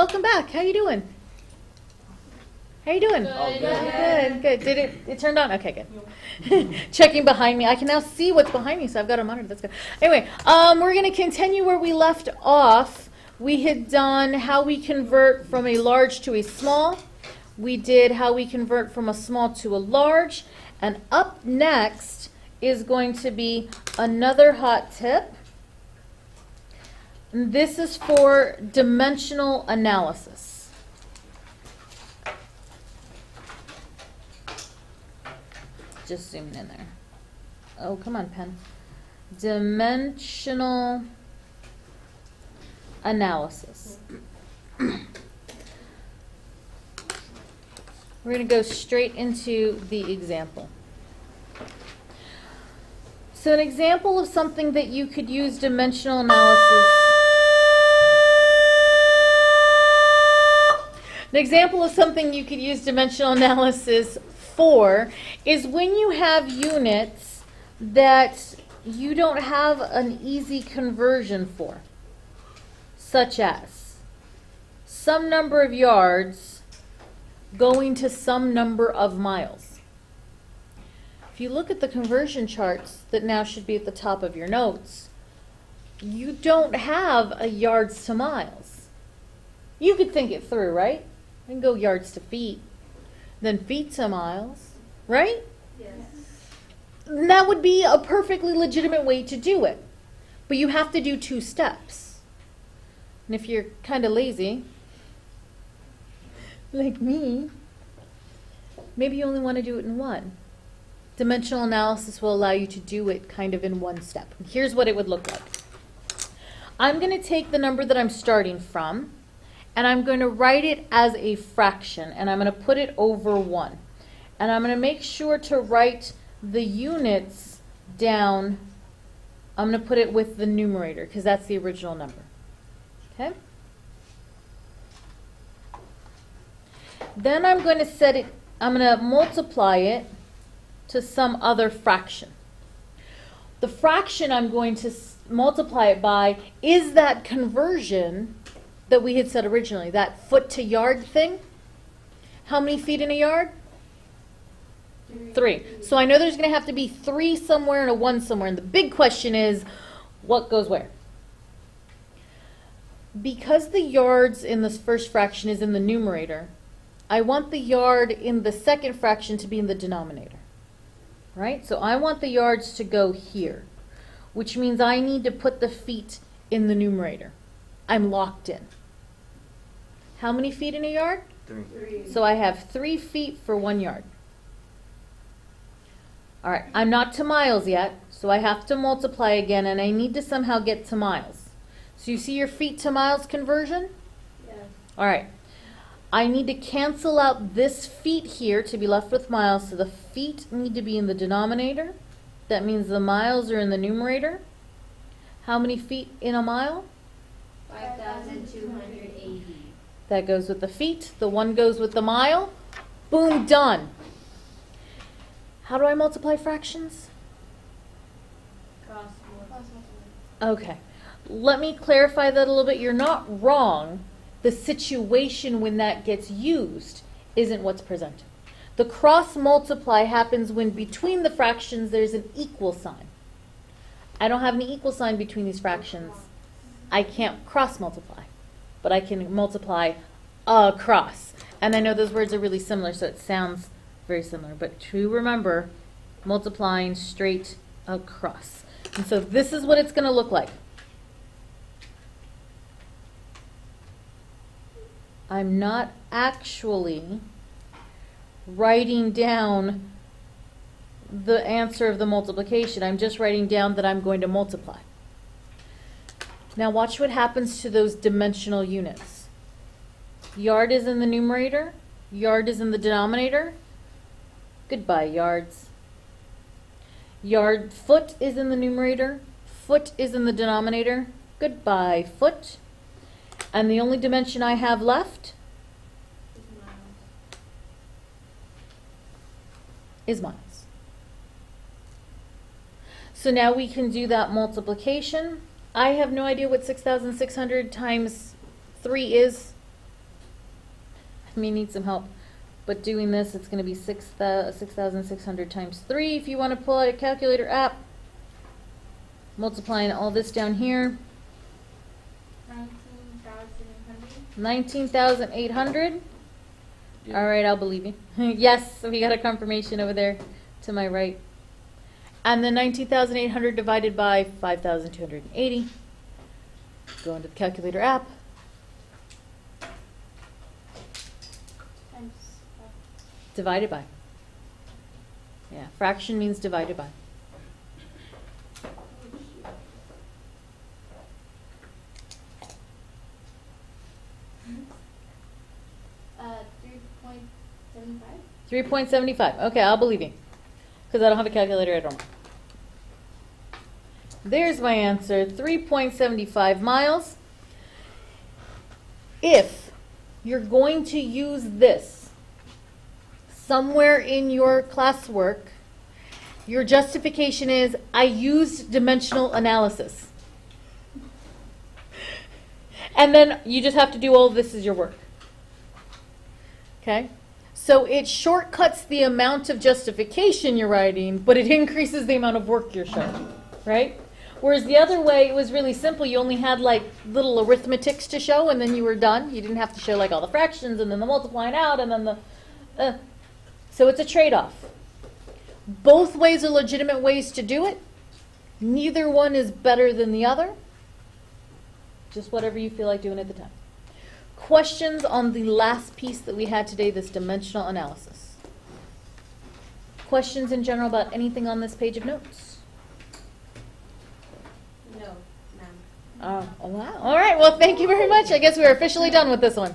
welcome back. How you doing? How you doing? Good. Did it turned on? Okay, good. Checking behind me. I can now see what's behind me, so I've got a monitor. That's good. Anyway, we're going to continue where we left off. We had done how we convert from a large to a small. We did how we convert from a small to a large. And up next is going to be another hot tip. This is for dimensional analysis. Just zooming in there. Oh, come on, pen. Dimensional analysis. We're going to go straight into the example. So an example of something that you could use dimensional analysis. An example of something you could use dimensional analysis for is when you have units that you don't have an easy conversion for, such as some number of yards going to some number of miles. If you look at the conversion charts that now should be at the top of your notes, you don't have a yards to miles. You could think it through, right? And go yards to feet, then feet to miles, right? Yes. And that would be a perfectly legitimate way to do it. But you have to do 2 steps. And if you're kind of lazy, like me, maybe you only want to do it in 1. Dimensional analysis will allow you to do it kind of in 1 step. Here's what it would look like. I'm going to take the number that I'm starting from, and I'm going to write it as a fraction, and I'm going to put it over 1. And I'm going to make sure to write the units down. I'm going to put it with the numerator, because that's the original number. Okay? Then I'm going to set it, I'm going to multiply it to some other fraction. The fraction I'm going to multiply it by is that conversion that we had said originally, that foot to yard thing. How many feet in a yard? 3. So I know there's going to have to be 3 somewhere and a 1 somewhere. And the big question is, what goes where? Because the yards in this first fraction is in the numerator, I want the yard in the second fraction to be in the denominator. Right? So I want the yards to go here, which means I need to put the feet in the numerator. I'm locked in. How many feet in a yard? 3. So I have 3 feet for 1 yard. All right, I'm not to miles yet, so I have to multiply again, and I need to somehow get to miles. So you see your feet to miles conversion? Yes. All right. I need to cancel out this feet here to be left with miles, so the feet need to be in the denominator. That means the miles are in the numerator. How many feet in a mile? 5,280. That goes with the feet. The 1 goes with the mile. Boom, done. How do I multiply fractions? Cross. Okay. Let me clarify that a little bit. You're not wrong. The situation when that gets used isn't what's presented. The cross multiply happens when between the fractions there's an equal sign. I don't have an equal sign between these fractions. I can't cross multiply, but I can multiply across. And I know those words are really similar, so it sounds very similar. But to remember, multiplying straight across. And so this is what it's going to look like. I'm not actually writing down the answer of the multiplication. I'm just writing down that I'm going to multiply. Now watch what happens to those dimensional units. Yard is in the numerator. Yard is in the denominator. Goodbye, yards. Yard, foot is in the numerator. Foot is in the denominator. Goodbye, foot. And the only dimension I have left is miles. So now we can do that multiplication. I have no idea what 6,600 times 3 is. may need some help. But doing this, it's going to be 6,600 times 3 if you want to pull out a calculator app. Multiplying all this down here. 19,800. 19,800. Yeah. All right, I'll believe you. Yes, we got a confirmation over there to my right. And then 19,800 divided by 5,280. Go into the calculator app. Times Divided by. Yeah, fraction means divided by. 3.75. 3.75. Okay, I'll believe you. Because I don't have a calculator at home. There's my answer, 3.75 miles. If you're going to use this somewhere in your classwork, your justification is, I used dimensional analysis. And then you just have to do all of this as your work. Okay? So it shortcuts the amount of justification you're writing, but it increases the amount of work you're showing, right? Whereas the other way, it was really simple. You only had like little arithmetics to show, and then you were done. You didn't have to show like all the fractions, and then the multiplying out, and then the... So it's a trade-off. Both ways are legitimate ways to do it. Neither one is better than the other. Just whatever you feel like doing at the time. Questions on the last piece that we had today, this dimensional analysis? Questions in general about anything on this page of notes? No, ma'am. Oh, wow. All right. Well, thank you very much. I guess we're officially done with this one.